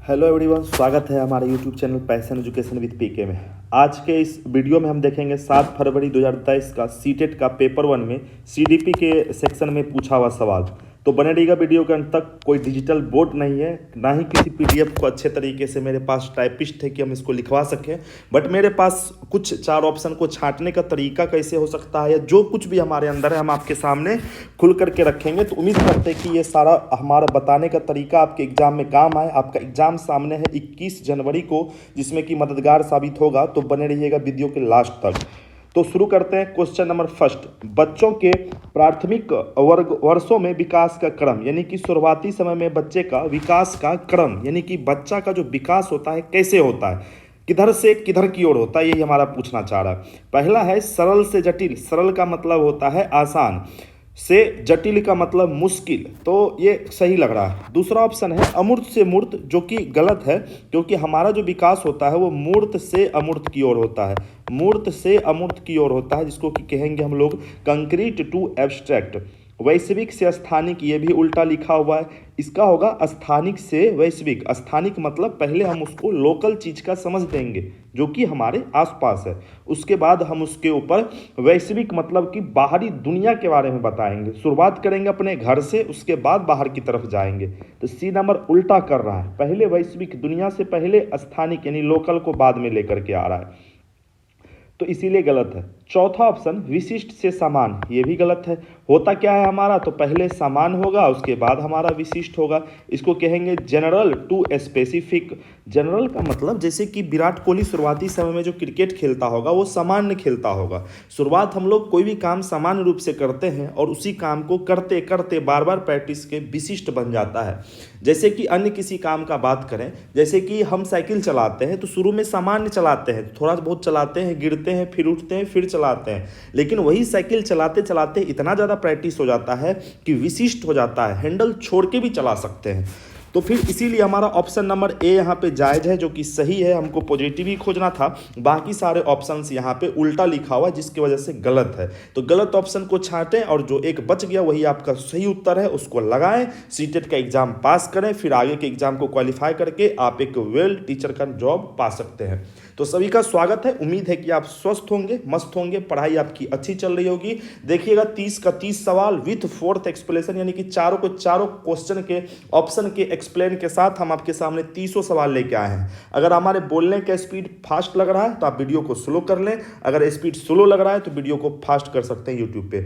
Hello everyone, स्वागत है हमारे YouTube channel passion education with PK में। आज के इस वीडियो में हम देखेंगे 7 फरवरी 2023 का सीटेट का पेपर 1 में सीडीपी के सेक्शन में पूछा हुआ सवाल। तो बने रहिएगा वीडियो के अंत तक। कोई डिजिटल बोर्ड नहीं है, ना ही किसी पीडीएफ को अच्छे तरीके से मेरे पास टाइपिस्ट है कि हम इसको लिखवा सकें, बट मेरे पास कुछ 4 ऑप्शन को छांटने का तरीका कैसे हो सकता है या जो कुछ भी हमारे अंदर है हम आपके सामने खुल करके रखेंगे। तो उम्मीद करते हैं कि ये सारा हमारा बताने का तरीका आपके एग्जाम में काम आए। आपका एग्जाम सामने है 21 जनवरी को, जिसमें कि मददगार साबित होगा। तो बने रहिएगा वीडियो के लास्ट तक। तो शुरू करते हैं। क्वेश्चन नंबर फर्स्ट, बच्चों के प्राथमिक वर्षों में विकास का क्रम, यानी कि शुरुआती समय में बच्चे का विकास का क्रम, यानी कि बच्चा का जो विकास होता है कैसे होता है, किधर से किधर की ओर होता है, यही हमारा पूछना चाह रहा है। पहला है सरल से जटिल। सरल का मतलब होता है आसान, से जटिल का मतलब मुश्किल, तो ये सही लग रहा है। दूसरा ऑप्शन है अमूर्त से मूर्त, जो कि गलत है, क्योंकि हमारा जो विकास होता है वो मूर्त से अमूर्त की ओर होता है। मूर्त से अमूर्त की ओर होता है, जिसको कि कहेंगे हम लोग कंक्रीट टू एब्स्ट्रैक्ट। वैश्विक से स्थानिक, ये भी उल्टा लिखा हुआ है। इसका होगा स्थानिक से वैश्विक। स्थानिक मतलब पहले हम उसको लोकल चीज का समझ देंगे जो कि हमारे आसपास है, उसके बाद हम उसके ऊपर वैश्विक मतलब कि बाहरी दुनिया के बारे में बताएंगे। शुरुआत करेंगे अपने घर से, उसके बाद बाहर की तरफ जाएंगे। तो सी नंबर उल्टा कर रहा है, पहले वैश्विक दुनिया से पहले स्थानिक यानी लोकल को बाद में लेकर के आ रहा है, तो इसीलिए गलत है। चौथा ऑप्शन विशिष्ट से समान, ये भी गलत है। होता क्या है हमारा, तो पहले समान होगा उसके बाद हमारा विशिष्ट होगा। इसको कहेंगे जनरल टू स्पेसिफिक। जनरल का मतलब जैसे कि विराट कोहली शुरुआती समय में जो क्रिकेट खेलता होगा वो सामान्य खेलता होगा। शुरुआत हम लोग कोई भी काम सामान्य रूप से करते हैं और उसी काम को करते करते बार बार प्रैक्टिस के विशिष्ट बन जाता है। जैसे कि अन्य किसी काम का बात करें, जैसे कि हम साइकिल चलाते हैं तो शुरू में सामान्य चलाते हैं, थोड़ा बहुत चलाते हैं, गिरते हैं, फिर उठते हैं, फिर चलाते हैं, लेकिन वही साइकिल चलाते चलाते इतना ज़्यादा प्रैक्टिस हो जाता है कि विशिष्ट हो जाता है, हैंडल छोड़ के भी चला सकते हैं। तो फिर इसीलिए हमारा ऑप्शन नंबर ए यहाँ पे जायज़ है, जो कि सही है। हमको पॉजिटिव ही खोजना था, बाकी सारे ऑप्शंस यहाँ पे उल्टा लिखा हुआ है, जिसकी वजह से गलत है। तो गलत ऑप्शन को छांटें और जो एक बच गया वही आपका सही उत्तर है, उसको लगाएं। सीटेट का एग्जाम पास करें, फिर आगे के एग्जाम को क्वालिफाई करके आप एक वेल टीचर का जॉब पा सकते हैं। तो सभी का स्वागत है। उम्मीद है कि आप स्वस्थ होंगे, मस्त होंगे, पढ़ाई आपकी अच्छी चल रही होगी। देखिएगा 30 का 30 सवाल विथ 4th एक्सप्लेनेशन, यानी कि चारों क्वेश्चन के ऑप्शन के एक्सप्लेन के साथ हम आपके सामने 30 सवाल लेके आए हैं। अगर हमारे बोलने का स्पीड फास्ट लग रहा है तो आप वीडियो को स्लो कर लें, अगर स्पीड स्लो लग रहा है तो वीडियो को फास्ट कर सकते हैं यूट्यूब पे।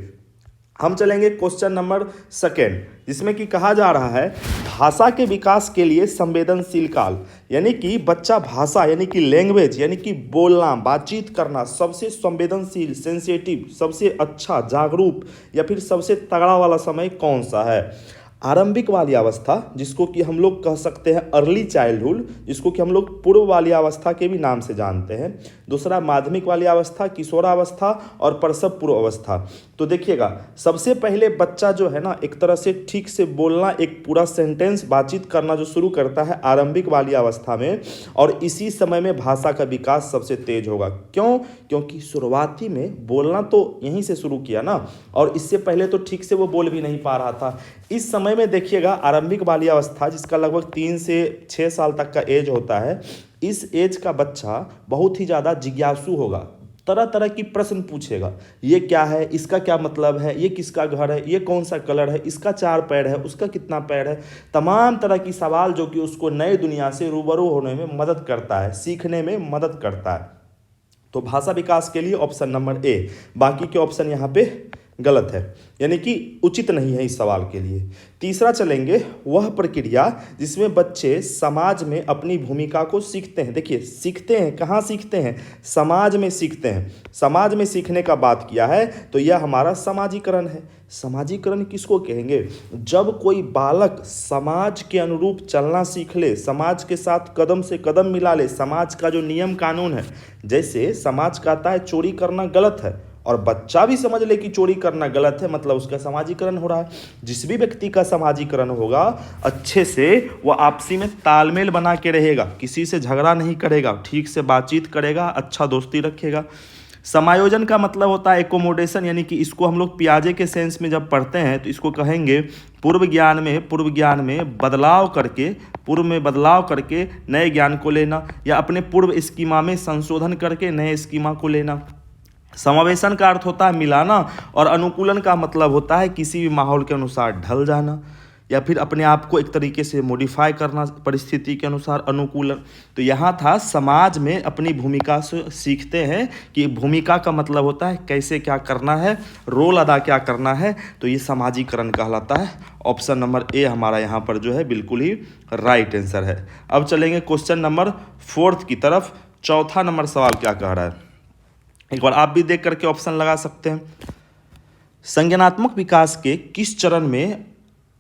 हम चलेंगे क्वेश्चन नंबर 2, जिसमें कि कहा जा रहा है भाषा के विकास के लिए संवेदनशील काल, यानी कि बच्चा भाषा यानी कि लैंग्वेज यानी कि बोलना बातचीत करना सबसे संवेदनशील सेंसिटिव, सबसे अच्छा जागरूक या फिर सबसे तगड़ा वाला समय कौन सा है। आरंभिक वाली अवस्था, जिसको कि हम लोग कह सकते हैं अर्ली चाइल्डहुड, जिसको कि हम लोग पूर्व वाली अवस्था के भी नाम से जानते हैं। दूसरा माध्यमिक वाली अवस्था, किशोरावस्था और प्रसव पूर्व अवस्था। तो देखिएगा सबसे पहले बच्चा जो है ना एक तरह से ठीक से बोलना, एक पूरा सेंटेंस बातचीत करना जो शुरू करता है आरंभिक वाली अवस्था में, और इसी समय में भाषा का विकास सबसे तेज होगा। क्यों? क्योंकि शुरुआती में बोलना तो यहीं से शुरू किया ना, और इससे पहले तो ठीक से वो बोल भी नहीं पा रहा था। इस समय में देखिएगा आरंभिक वाली अवस्था, जिसका लगभग 3 से 6 साल तक का एज होता है, इस एज का बच्चा बहुत ही ज़्यादा जिज्ञासु होगा, तरह तरह की प्रश्न पूछेगा। ये क्या है, इसका क्या मतलब है, ये किसका घर है, ये कौन सा कलर है, इसका 4 पैर है, उसका कितना पैर है। तमाम तरह की सवाल जो कि उसको नई दुनिया से रूबरू होने में मदद करता है, सीखने में मदद करता है। तो भाषा विकास के लिए ऑप्शन नंबर ए, बाकी के ऑप्शन यहाँ पे गलत है, यानी कि उचित नहीं है इस सवाल के लिए। तीसरा चलेंगे, वह प्रक्रिया जिसमें बच्चे समाज में अपनी भूमिका को सीखते हैं। देखिए सीखते हैं, कहाँ सीखते हैं, समाज में सीखते हैं। समाज में सीखने का बात किया है तो यह हमारा समाजीकरण है। समाजीकरण किसको कहेंगे? जब कोई बालक समाज के अनुरूप चलना सीख ले, समाज के साथ कदम से कदम मिला ले, समाज का जो नियम कानून है, जैसे समाज कहता है चोरी करना गलत है और बच्चा भी समझ ले कि चोरी करना गलत है, मतलब उसका समाजीकरण हो रहा है। जिस भी व्यक्ति का समाजीकरण होगा अच्छे से, वह आपसी में तालमेल बना के रहेगा, किसी से झगड़ा नहीं करेगा, ठीक से बातचीत करेगा, अच्छा दोस्ती रखेगा। समायोजन का मतलब होता है एकोमोडेशन, यानी कि इसको हम लोग पियाजे के सेंस में जब पढ़ते हैं तो इसको कहेंगे पूर्व ज्ञान में बदलाव करके नए ज्ञान को लेना, या अपने पूर्व स्कीमा में संशोधन करके नए स्कीमा को लेना। समावेशन का अर्थ होता है मिलाना, और अनुकूलन का मतलब होता है किसी भी माहौल के अनुसार ढल जाना या फिर अपने आप को एक तरीके से मॉडिफाई करना परिस्थिति के अनुसार, अनुकूलन। तो यहाँ था समाज में अपनी भूमिका से सीखते हैं कि भूमिका का मतलब होता है कैसे क्या करना है, रोल अदा क्या करना है, तो ये समाजीकरण कहलाता है। ऑप्शन नंबर ए हमारा यहाँ पर जो है बिल्कुल ही राइट आंसर है। अब चलेंगे क्वेश्चन नंबर 4 की तरफ। चौथा नंबर सवाल क्या कह रहा है, एक बार आप भी देख करके ऑप्शन लगा सकते हैं। संज्ञानात्मक विकास के किस चरण में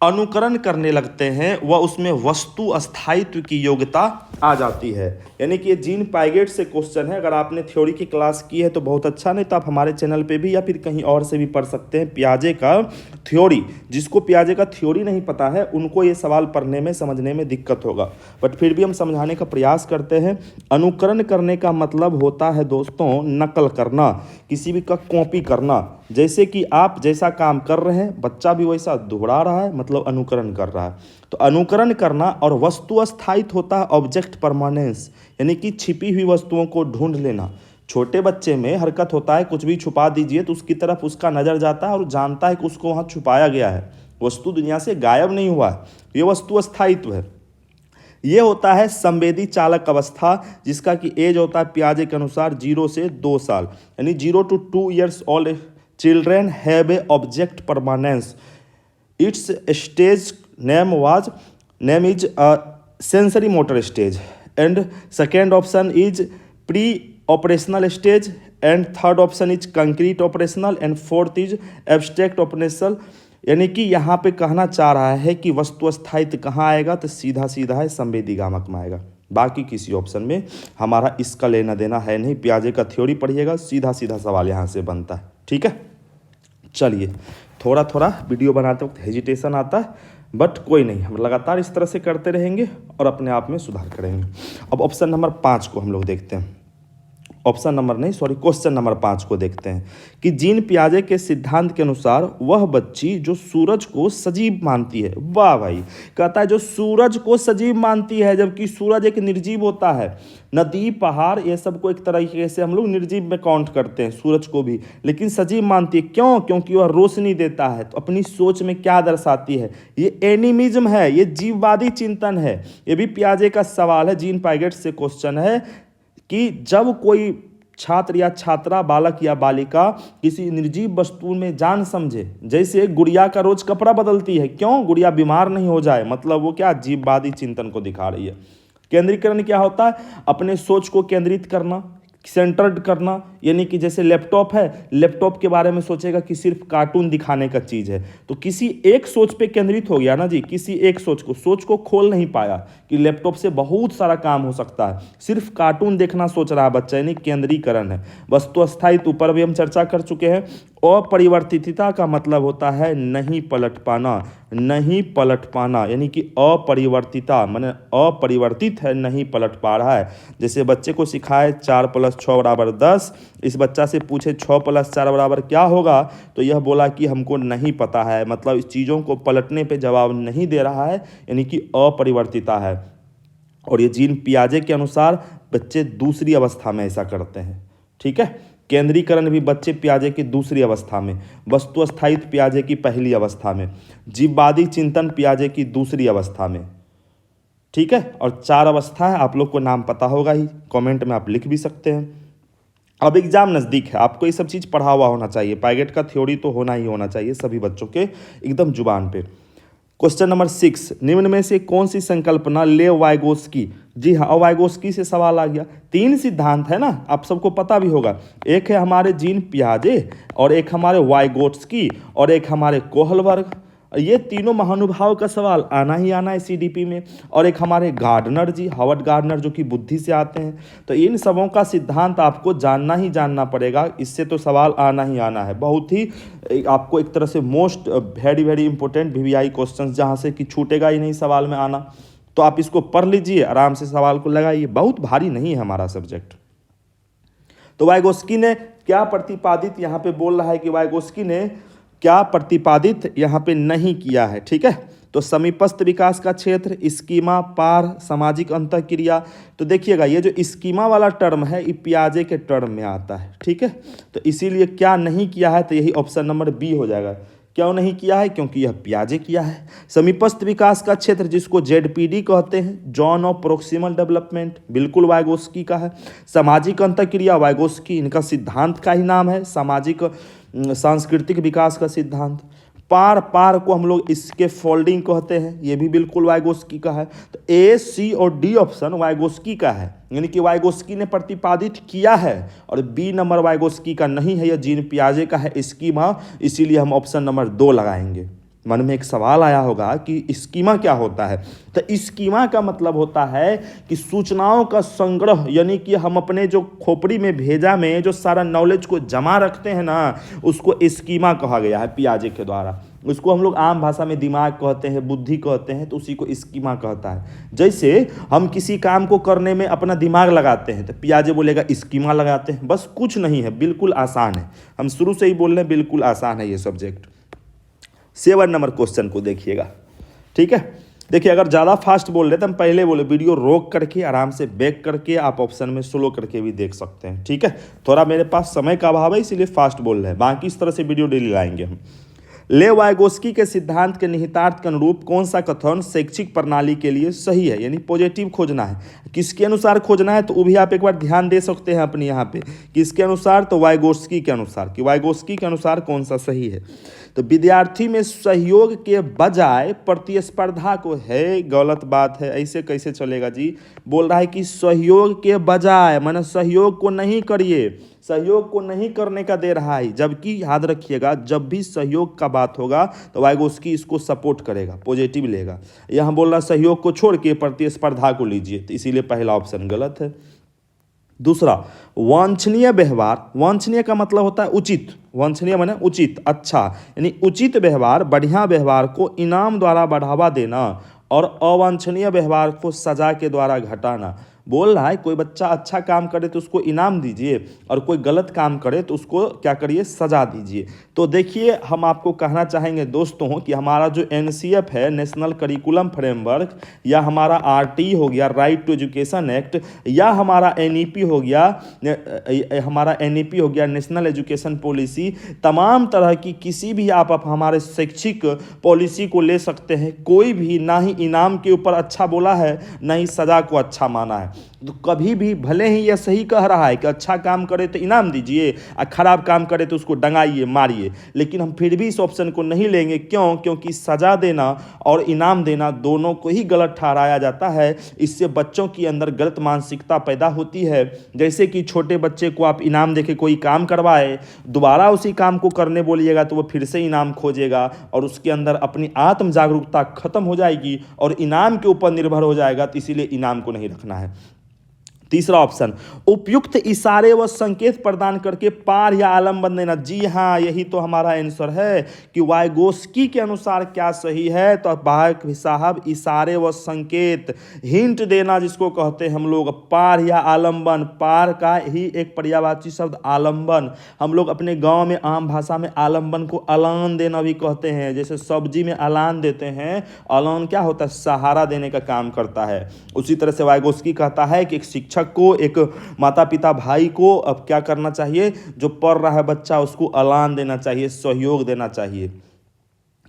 अनुकरण करने लगते हैं व उसमें वस्तु स्थायित्व की योग्यता आ जाती है। यानी कि ये जीन पाइगेट से क्वेश्चन है। अगर आपने थ्योरी की क्लास की है तो बहुत अच्छा, नहीं तो आप हमारे चैनल पे भी या फिर कहीं और से भी पढ़ सकते हैं पियाजे का थ्योरी। जिसको पियाजे का थ्योरी नहीं पता है उनको ये सवाल पढ़ने में समझने में दिक्कत होगा, बट फिर भी हम समझाने का प्रयास करते हैं। अनुकरण करने का मतलब होता है दोस्तों नकल करना, किसी भी का कॉपी करना। जैसे कि आप जैसा काम कर रहे हैं बच्चा भी वैसा दोहरा रहा है, मतलब अनुकरण कर रहा है। तो अनुकरण करना। और वस्तु स्थायित्व होता है ऑब्जेक्ट परमानेंस, यानी कि छिपी हुई वस्तुओं को ढूंढ लेना। छोटे बच्चे में हरकत होता है कुछ भी छुपा दीजिए तो उसकी तरफ उसका नज़र जाता है और जानता है कि उसको वहाँ छुपाया गया है, वस्तु दुनिया से गायब नहीं हुआ है। ये वस्तु स्थायित्व है। ये होता है संवेदी चालक अवस्था, जिसका कि एज होता है पियाजे के अनुसार 0 से 2 साल, यानी 0 to 2 years old children have a object permanence. Its stage name is sensory motor stage, and second option is pre-operational stage, and third option is concrete operational, and fourth is abstract operational। यानी कि यहाँ पे कहना चाह रहा है कि वस्तु स्थायित्व कहाँ आएगा, तो सीधा सीधा है संवेदी गामक में आएगा। बाकी किसी ऑप्शन में हमारा इसका लेना देना है नहीं। पियाजे का थ्योरी पढ़िएगा, सीधा सीधा सवाल यहाँ से बनता है। ठीक है, चलिए थोड़ा थोड़ा वीडियो बनाते वक्त हेजिटेशन आता है, बट कोई नहीं, हम लगातार इस तरह से करते रहेंगे और अपने आप में सुधार करेंगे। अब ऑप्शन नंबर 5 को हम लोग देखते हैं। क्वेश्चन नंबर 5 को देखते हैं कि जीन पियाजे के सिद्धांत के अनुसार वह बच्ची जो सूरज को सजीव मानती है, वाह भाई, कहता है जो सूरज को सजीव मानती है, जबकि सूरज एक निर्जीव होता है। नदी पहाड़ ये सब को एक तरीके से हम लोग निर्जीव में काउंट करते हैं, सूरज को भी, लेकिन सजीव मानती है। क्यों? क्योंकि वह रोशनी देता है। तो अपनी सोच में क्या दर्शाती है? ये एनिमिज्म है, ये जीववादी चिंतन है। ये भी पियाजे का सवाल है, जीन पाइगेट से क्वेश्चन है कि जब कोई छात्र या छात्रा, बालक या बालिका किसी निर्जीव वस्तु में जान समझे, जैसे गुड़िया का रोज कपड़ा बदलती है, क्यों? गुड़िया बीमार नहीं हो जाए, मतलब वो क्या जीववादी चिंतन को दिखा रही है। केंद्रीकरण क्या होता है? अपने सोच को केंद्रित करना, सेंटर्ड करना, यानी कि जैसे लैपटॉप है, लैपटॉप के बारे में सोचेगा कि सिर्फ कार्टून दिखाने का चीज़ है, तो किसी एक सोच पे केंद्रित हो गया ना जी, किसी एक सोच को खोल नहीं पाया कि लैपटॉप से बहुत सारा काम हो सकता है, सिर्फ कार्टून देखना सोच रहा है बच्चा, यानी केंद्रीकरण है। वस्तु स्थायित्व ऊपर भी हम चर्चा कर चुके हैं। अपरिवर्तितता का मतलब होता है नहीं पलट पाना, नहीं पलट पाना, यानी कि अपरिवर्तिता माने अपरिवर्तित है, नहीं पलट पा रहा है। जैसे बच्चे को सिखाए 4 + 6 = 10, इस बच्चा से पूछे 6 + 4 = क्या होगा, तो यह बोला कि हमको नहीं पता है, मतलब इस चीज़ों को पलटने पे जवाब नहीं दे रहा है, यानी कि अपरिवर्तिता है। और ये जीन पियाजे के अनुसार बच्चे दूसरी अवस्था में ऐसा करते हैं। ठीक है, केंद्रीकरण भी बच्चे पियाजे की दूसरी अवस्था में, वस्तु स्थायित्व पियाजे की पहली अवस्था में, जीववादी चिंतन पियाजे की दूसरी अवस्था में। ठीक है, और 4 अवस्था है, आप लोग को नाम पता होगा ही, कमेंट में आप लिख भी सकते हैं। अब एग्जाम नज़दीक है, आपको ये सब चीज़ पढ़ा हुआ होना चाहिए, पाइगेट का थ्योरी तो होना ही होना चाहिए सभी बच्चों के एकदम जुबान पे। क्वेश्चन नंबर 6, निम्न में से कौन सी संकल्पना लेव वाइगोस्की, जी हाँ वाइगोस्की से सवाल आ गया। 3 सिद्धांत है ना, आप सबको पता भी होगा, एक है हमारे जीन पियाजे, और एक हमारे वाइगोस्की, और एक हमारे कोहलबर्ग। ये तीनों महानुभाव का सवाल आना ही आना है सीडीपी में। और एक हमारे गार्डनर जी, हार्वर्ड गार्डनर, जो कि बुद्धि से आते हैं। तो इन सबों का सिद्धांत आपको जानना ही जानना पड़ेगा, इससे तो सवाल आना ही आना है। बहुत ही आपको एक तरह से most very very important VVI question, जहाँ से कि छूटेगा ही नहीं सवाल में आना। तो आप इसको पढ़ लीजिए, आराम से सवाल को लगाइए, बहुत भारी नहीं है हमारा सब्जेक्ट। तो वाइगोस्की ने क्या प्रतिपादित यहाँ पे बोल रहा है कि वाइगोस्की ने क्या प्रतिपादित यहाँ पे नहीं किया है, ठीक है। तो समीपस्थ विकास का क्षेत्र, स्कीमा, पार, सामाजिक अंतःक्रिया। तो देखिएगा ये जो स्कीमा वाला टर्म है ये पियाजे के टर्म में आता है, ठीक है। तो इसीलिए क्या नहीं किया है, तो यही ऑप्शन नंबर बी हो जाएगा। क्यों नहीं किया है, क्योंकि यह पियाजे किया है। समीपस्थ विकास का क्षेत्र जिसको जेडपीडी कहते हैं, जोन ऑफ प्रोक्सिमल डेवलपमेंट, बिल्कुल वाइगोस्की का है। सामाजिक अंतःक्रिया वाइगोस्की, इनका सिद्धांत का ही नाम है, सामाजिक सांस्कृतिक विकास का सिद्धांत। पार को हम लोग इसके फोल्डिंग कहते हैं, ये भी बिल्कुल वाइगोस्की का है। तो ए, सी और डी ऑप्शन वाइगोस्की का है, यानी कि वाइगोस्की ने प्रतिपादित किया है। और बी नंबर वाइगोस्की का नहीं है, यह जीन पियाजे का है, स्कीमा। इसीलिए हम ऑप्शन नंबर 2 लगाएंगे। मन में एक सवाल आया होगा कि स्कीमा क्या होता है। तो स्कीमा का मतलब होता है कि सूचनाओं का संग्रह, यानी कि हम अपने जो खोपड़ी में भेजा में जो सारा नॉलेज को जमा रखते हैं ना, उसको स्कीमा कहा गया है पियाजे के द्वारा। उसको हम लोग आम भाषा में दिमाग कहते हैं, बुद्धि कहते हैं, तो उसी को स्कीमा कहता है। जैसे हम किसी काम को करने में अपना दिमाग लगाते हैं तो पियाजे बोलेगा स्कीमा लगाते हैं। बस कुछ नहीं है, बिल्कुल आसान है। हम शुरू से ही बोल रहे हैं बिल्कुल आसान है ये सब्जेक्ट। 7 नंबर क्वेश्चन को देखिएगा, ठीक है। देखिए अगर ज़्यादा फास्ट बोल रहे तो हम पहले बोले, वीडियो रोक करके आराम से बैक करके आप ऑप्शन में स्लो करके भी देख सकते हैं, ठीक है। थोड़ा मेरे पास समय का अभाव है इसीलिए फास्ट बोल रहे हैं, बाकी इस तरह से वीडियो डेली लाएंगे हम। ले वाइगोस्की के सिद्धांत के निहितार्थ के अनुरूप कौन सा कथन शैक्षिक प्रणाली के लिए सही है, यानी पॉजिटिव खोजना है। किसके अनुसार खोजना है तो वो भी आप एक बार ध्यान दे सकते हैं अपने यहाँ पे, किसके अनुसार, तो वाइगोस्की के अनुसार, कि वाइगोस्की के अनुसार कौन सा सही है। तो विद्यार्थी में सहयोग के बजाय प्रतिस्पर्धा को, है गलत बात है, ऐसे कैसे चलेगा जी। बोल रहा है कि सहयोग के बजाय, माने सहयोग को नहीं करिए, सहयोग को नहीं करने का दे रहा है। जबकि याद रखिएगा जब भी सहयोग का बात होगा तो वाइगोस्की इसको सपोर्ट करेगा, पॉजिटिव लेगा। यहाँ बोल रहा सहयोग को छोड़ के प्रतिस्पर्धा को लीजिए, तो इसीलिए पहला ऑप्शन गलत है। दूसरा, वांछनीय व्यवहार, वांछनीय का मतलब होता है उचित, वांछनीय माने उचित, अच्छा, यानी उचित व्यवहार, बढ़िया व्यवहार को इनाम द्वारा बढ़ावा देना और अवांछनीय व्यवहार को सजा के द्वारा घटाना। बोल रहा है कोई बच्चा अच्छा काम करे तो उसको इनाम दीजिए और कोई गलत काम करे तो उसको क्या करिए, सजा दीजिए। तो देखिए हम आपको कहना चाहेंगे दोस्तों कि हमारा जो NCF है, नेशनल करिकुलम फ्रेमवर्क, या हमारा RT हो गया, राइट टू एजुकेशन एक्ट, या हमारा NEP हो गया, नेशनल एजुकेशन पॉलिसी, तमाम तरह की किसी भी आप हमारे शैक्षिक पॉलिसी को ले सकते हैं। कोई भी ना ही इनाम के ऊपर अच्छा बोला है, ना ही सजा को अच्छा माना है। तो कभी भी भले ही यह सही कह रहा है कि अच्छा काम करे तो इनाम दीजिए और खराब काम करे तो उसको डंगाइए, मारिए, लेकिन हम फिर भी इस ऑप्शन को नहीं लेंगे। क्यों? क्योंकि सजा देना और इनाम देना दोनों को ही गलत ठहराया जाता है। इससे बच्चों के अंदर गलत मानसिकता पैदा होती है। जैसे कि छोटे बच्चे को आप इनाम देके कोई काम करवाए, दोबारा उसी काम को करने बोलिएगा तो वो फिर से इनाम खोजेगा और उसके अंदर अपनी आत्म जागरूकता खत्म हो जाएगी और इनाम के ऊपर निर्भर हो जाएगा। तो इसीलिए इनाम को नहीं रखना है। तीसरा ऑप्शन, उपयुक्त इशारे व संकेत प्रदान करके पार या आलम्बन देना। जी हाँ, यही तो हमारा आंसर है कि वाइगोस्की के अनुसार क्या सही है। तो भाई साहब, इशारे व संकेत, हिंट देना जिसको कहते हैं हम लोग, पार या आलम्बन। पार का ही एक पर्यायवाची शब्द आलम्बन, हम लोग अपने गांव में आम भाषा में आलम्बन को अलान देना भी कहते हैं। जैसे सब्जी में अलान देते हैं, अलान क्या होता है, सहारा देने का काम करता है। उसी तरह से वाइगोस्की कहता है कि एक शिक्षक को, एक माता पिता भाई को अब क्या करना चाहिए, जो पढ़ रहा है बच्चा उसको अलान देना चाहिए, सहयोग देना चाहिए।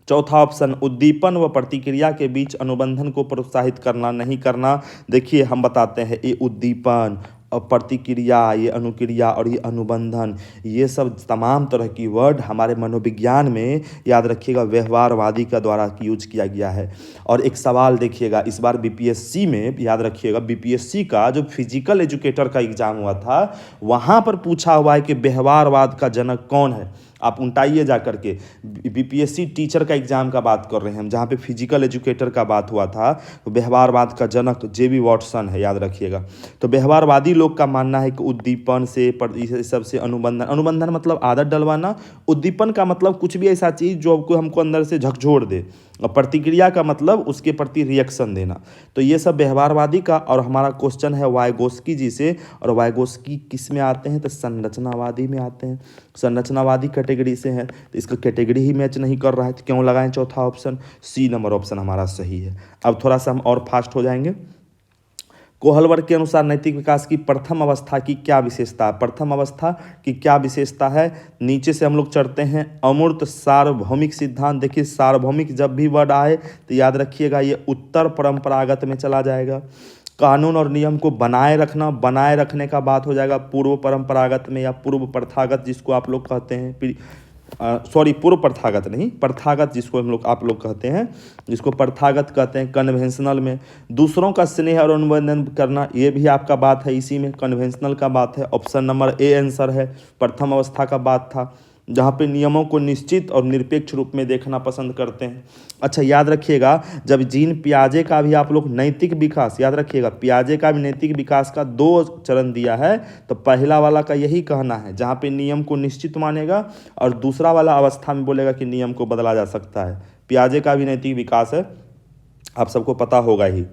चौथा ऑप्शन, उद्दीपन व प्रतिक्रिया के बीच अनुबंधन को प्रोत्साहित करना, नहीं करना। देखिए हम बताते हैं, ये उद्दीपन, प्रतिक्रिया, ये अनुक्रिया और ये अनुबंधन, ये सब तमाम तरह की वर्ड हमारे मनोविज्ञान में, याद रखिएगा, व्यवहारवादी का द्वारा यूज किया गया है। और एक सवाल देखिएगा, इस बार BPSC में, याद रखिएगा, BPSC का जो फिजिकल एजुकेटर का एग्जाम हुआ था वहाँ पर पूछा हुआ है कि व्यवहारवाद का जनक कौन है। आप उल्टाइए जा करके। बीपीएससी टीचर का एग्जाम का बात कर रहे हैं हम, जहाँ पे फिजिकल एजुकेटर का बात हुआ था, तो व्यवहारवाद का जनक जेबी वॉटसन है, याद रखिएगा। तो व्यवहारवादी लोग का मानना है कि उद्दीपन से इस सब से अनुबंधन मतलब आदत डलवाना, उद्दीपन का मतलब कुछ भी ऐसा चीज़ जो हमको अंदर से झकझोर दे, और प्रतिक्रिया का मतलब उसके प्रति रिएक्शन देना। तो ये सब व्यवहारवादी का। और हमारा क्वेश्चन है वाइगोस्की जी से, और वाइगोस्की किस में आते हैं, तो संरचनावादी में आते हैं, संरचनावादी कैटेगरी से हैं। तो इसका कैटेगरी ही मैच नहीं कर रहा है, तो क्यों लगाएं चौथा ऑप्शन, सी नंबर ऑप्शन हमारा सही है। अब थोड़ा सा हम और फास्ट हो जाएंगे। कोहलवर्ग के अनुसार नैतिक विकास की प्रथम अवस्था की क्या विशेषता है, प्रथम अवस्था की क्या विशेषता है, नीचे से हम लोग चढ़ते हैं। अमूर्त सार्वभौमिक सिद्धांत, देखिए सार्वभौमिक जब भी वर्ड आए तो याद रखिएगा ये उत्तर परंपरागत में चला जाएगा। कानून और नियम को बनाए रखना, बनाए रखने का बात हो जाएगा पूर्व परंपरागत में या पूर्व प्रथागत जिसको आप लोग कहते हैं, पूर्व प्रथागत नहीं, प्रथागत जिसको हम लोग आप लोग कहते हैं, जिसको प्रथागत कहते हैं कन्वेंशनल में। दूसरों का स्नेह और अनुबंधन करना, ये भी आपका बात है, इसी में कन्वेंशनल का बात है। ऑप्शन नंबर ए आंसर है, प्रथम अवस्था का बात था, जहाँ पे नियमों को निश्चित और निरपेक्ष रूप में देखना पसंद करते हैं। अच्छा याद रखिएगा, जब जीन पियाजे का भी आप लोग नैतिक विकास, याद रखिएगा पियाजे का भी नैतिक विकास का 2 चरण दिया है, तो पहला वाला का यही कहना है जहाँ पे नियम को निश्चित मानेगा, और दूसरा वाला अवस्था में बोलेगा कि नियम को बदला जा सकता है। पियाजे का भी नैतिक विकास है, आप सबको पता होगा ही।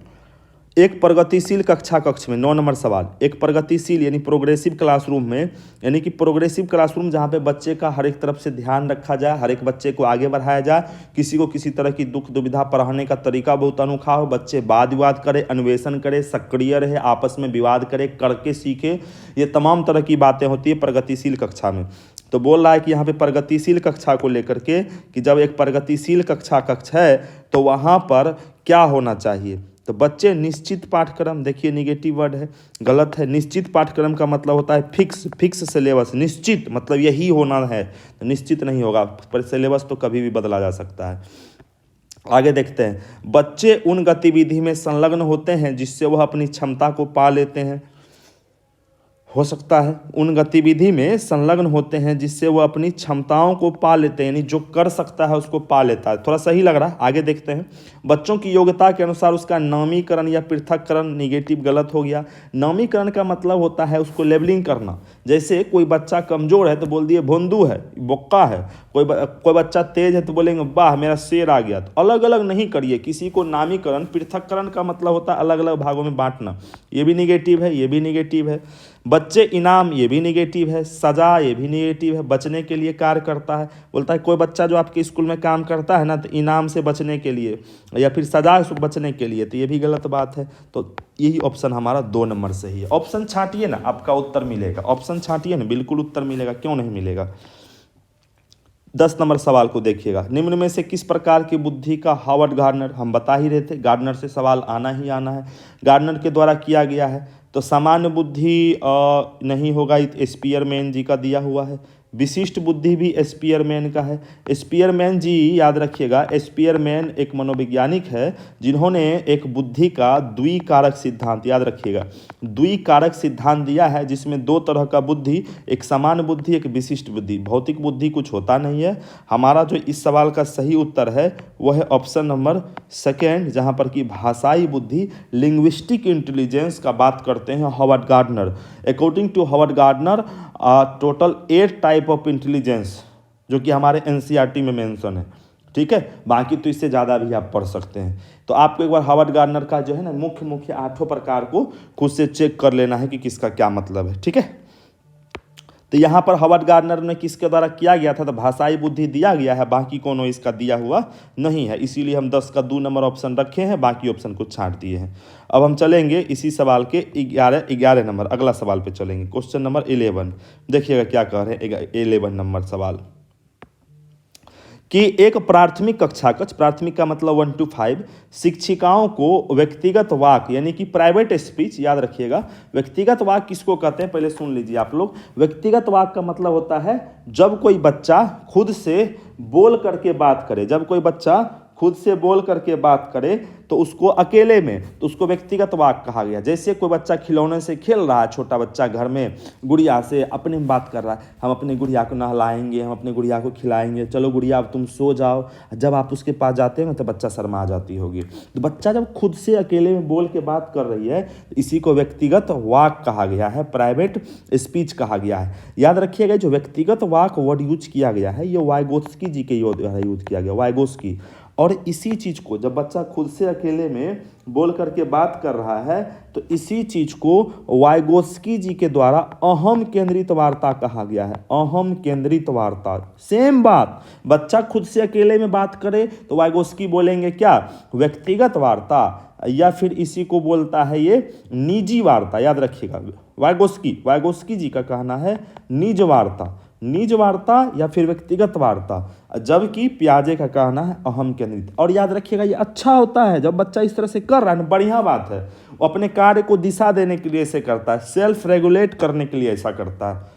एक प्रगतिशील कक्षा कक्ष में 9 नंबर सवाल, एक प्रगतिशील यानी प्रोग्रेसिव क्लासरूम में, यानी कि प्रोग्रेसिव क्लासरूम जहाँ पे बच्चे का हर एक तरफ से ध्यान रखा जाए, हर एक बच्चे को आगे बढ़ाया जाए, किसी को किसी तरह की दुख दुविधा पढ़ाने का तरीका बहुत अनोखा हो, बच्चे वाद विवाद करे, अन्वेषण करे, सक्रिय रहे, आपस में विवाद करे, करके सीखे, ये तमाम तरह की बातें होती है प्रगतिशील कक्षा में। तो बोल रहा है कि यहाँ पे प्रगतिशील कक्षा को लेकर के, कि जब एक प्रगतिशील कक्ष है तो वहाँ पर क्या होना चाहिए, तो बच्चे निश्चित पाठ्यक्रम, देखिए निगेटिव वर्ड है, गलत है। निश्चित पाठ्यक्रम का मतलब होता है फिक्स सिलेबस, निश्चित मतलब यही होना है, तो निश्चित नहीं होगा, पर सिलेबस तो कभी भी बदला जा सकता है। आगे देखते हैं, बच्चे उन गतिविधि में संलग्न होते हैं जिससे वह अपनी क्षमता को पा लेते हैं, हो सकता है उन गतिविधि में संलग्न होते हैं जिससे वो अपनी क्षमताओं को पा लेते हैं, यानी जो कर सकता है उसको पा लेता है। थोड़ा सही लग रहा है, आगे देखते हैं। बच्चों की योग्यता के अनुसार उसका नामीकरण या पृथककरण, निगेटिव गलत हो गया। नामीकरण का मतलब होता है उसको लेबलिंग करना, जैसे कोई बच्चा कमजोर है तो बोल दिए भोंदू है, बोक्का है, कोई बच्चा तेज है तो बोलेंगे वाह मेरा शेर आ गया। तो अलग अलग नहीं करिए किसी को। नामीकरण, पृथककरण का मतलब होता है अलग अलग भागों में बांटना, ये भी निगेटिव है, ये भी निगेटिव है। बच्चे इनाम, ये भी निगेटिव है। सजा, ये भी निगेटिव है, बचने के लिए कार्य करता है, बोलता है कोई बच्चा जो आपके स्कूल में काम करता है ना, तो इनाम से बचने के लिए या फिर सजा से बचने के लिए, तो ये भी गलत बात है। तो यही ऑप्शन हमारा 2 नंबर सही है। ऑप्शन छांटिए ना, आपका उत्तर मिलेगा, ऑप्शन छांटिए ना, बिल्कुल उत्तर मिलेगा, क्यों नहीं मिलेगा। 10 नंबर सवाल को देखिएगा, निम्न में से किस प्रकार की बुद्धि का हार्वर्ड गार्डनर, हम बता ही रहे थे गार्डनर से सवाल आना ही आना है, गार्डनर के द्वारा किया गया है। तो सामान्य बुद्धि नहीं होगा, स्पीयरमैन जी का दिया हुआ है। विशिष्ट बुद्धि भी स्पीयरमैन का है। स्पीयरमैन जी याद रखिएगा, स्पीयरमैन एक मनोवैज्ञानिक है जिन्होंने एक बुद्धि का द्विकारक सिद्धांत, याद रखिएगा, द्विकारक सिद्धांत दिया है, जिसमें 2 तरह का बुद्धि, एक सामान्य बुद्धि, एक विशिष्ट बुद्धि। भौतिक बुद्धि कुछ होता नहीं है। हमारा जो इस सवाल का सही उत्तर है वह है ऑप्शन नंबर सेकेंड, जहाँ पर कि भाषाई बुद्धि, लिंग्विस्टिक इंटेलिजेंस का बात करते हैं Harvard Gardner. According to Harvard Gardner total 8 type of intelligence, जो कि हमारे एनसीईआरटी में मेंशन है, ठीक है। बाकी तो इससे ज़्यादा भी आप पढ़ सकते हैं। तो आपको एक बार हार्वर्ड गार्डनर का जो है ना मुख्य 8 प्रकार को खुद से चेक कर लेना है कि किसका क्या मतलब है, ठीक है। तो यहाँ पर हार्वर्ड गार्डनर ने किसके द्वारा किया गया था, तो भाषाई बुद्धि दिया गया है, बाकी कोनो इसका दिया हुआ नहीं है, इसीलिए हम 10 का 2 नंबर ऑप्शन रखे हैं, बाकी ऑप्शन को छांट दिए हैं। अब हम चलेंगे इसी सवाल के 11 नंबर, अगला सवाल पे चलेंगे, क्वेश्चन नंबर 11। देखिएगा क्या कह रहे हैं 11 नंबर सवाल, कि एक प्राथमिक कक्षा कक्ष, प्राथमिक का मतलब 1 to 5, शिक्षिकाओं को व्यक्तिगत वाक यानी कि प्राइवेट स्पीच, याद रखिएगा व्यक्तिगत वाक किसको कहते हैं पहले सुन लीजिए आप लोग। व्यक्तिगत वाक का मतलब होता है जब कोई बच्चा खुद से बोल करके बात करे, जब कोई बच्चा खुद से बोल करके बात करे तो उसको अकेले में, तो उसको व्यक्तिगत वाक कहा गया। जैसे कोई बच्चा खिलौने से खेल रहा है, छोटा बच्चा घर में गुड़िया से अपने में बात कर रहा है, हम अपनी गुड़िया को नहलाएंगे, हम अपनी गुड़िया को खिलाएंगे, चलो गुड़िया अब तुम सो जाओ। जब आप उसके पास जाते हो तो बच्चा शर्मा जाती होगी। तो बच्चा जब खुद से अकेले में बोल के बात कर रही है तो इसी को व्यक्तिगत वाक कहा गया है, प्राइवेट स्पीच कहा गया है। याद रखिएगा, जो व्यक्तिगत वाक वर्ड यूज किया गया है ये वाइगोत्स्की जी के द्वारा यूज किया गया, वाइगोत्स्की। और इसी चीज को जब बच्चा खुद से अकेले में बोल करके बात कर रहा है तो इसी चीज को वाइगोत्स्की जी के द्वारा अहम केंद्रित वार्ता कहा गया है, अहम केंद्रित वार्ता। सेम बात, बच्चा खुद से अकेले में बात करे तो वाइगोत्स्की बोलेंगे क्या, व्यक्तिगत वार्ता, या फिर इसी को बोलता है ये निजी वार्ता। याद रखिएगा, वाइगोत्स्की जी का कहना है निज वार्ता, निज वार्ता या फिर व्यक्तिगत वार्ता, जबकि पियाजे का कहना है अहम केंद्रित। और याद रखिएगा ये अच्छा होता है जब बच्चा इस तरह से कर रहा है ना, बढ़िया बात है। वो अपने कार्य को दिशा देने के लिए ऐसे करता है, सेल्फ रेगुलेट करने के लिए ऐसा करता है।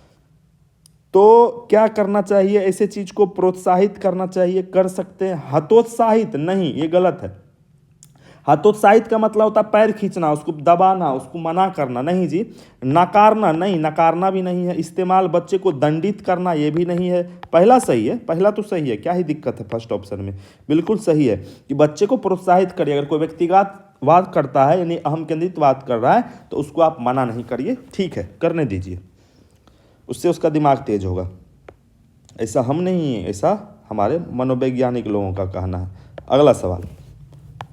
तो क्या करना चाहिए, ऐसे चीज को प्रोत्साहित करना चाहिए, कर सकते हैं। हतोत्साहित नहीं, ये गलत है। हतोत्साहित का मतलब होता है पैर खींचना, उसको दबाना, उसको मना करना, नहीं जी। नकारना नहीं, नकारना भी नहीं है। इस्तेमाल, बच्चे को दंडित करना, ये भी नहीं है। पहला सही है, पहला तो सही है, क्या ही दिक्कत है फर्स्ट ऑप्शन में, बिल्कुल सही है कि बच्चे को प्रोत्साहित करिए। अगर कोई व्यक्तिगत वाद करता है यानी अहम केंद्रित बात कर रहा है तो उसको आप मना नहीं करिए, ठीक है, करने दीजिए, उससे उसका दिमाग तेज होगा। ऐसा हम नहीं है, ऐसा हमारे मनोवैज्ञानिक लोगों का कहना है। अगला सवाल,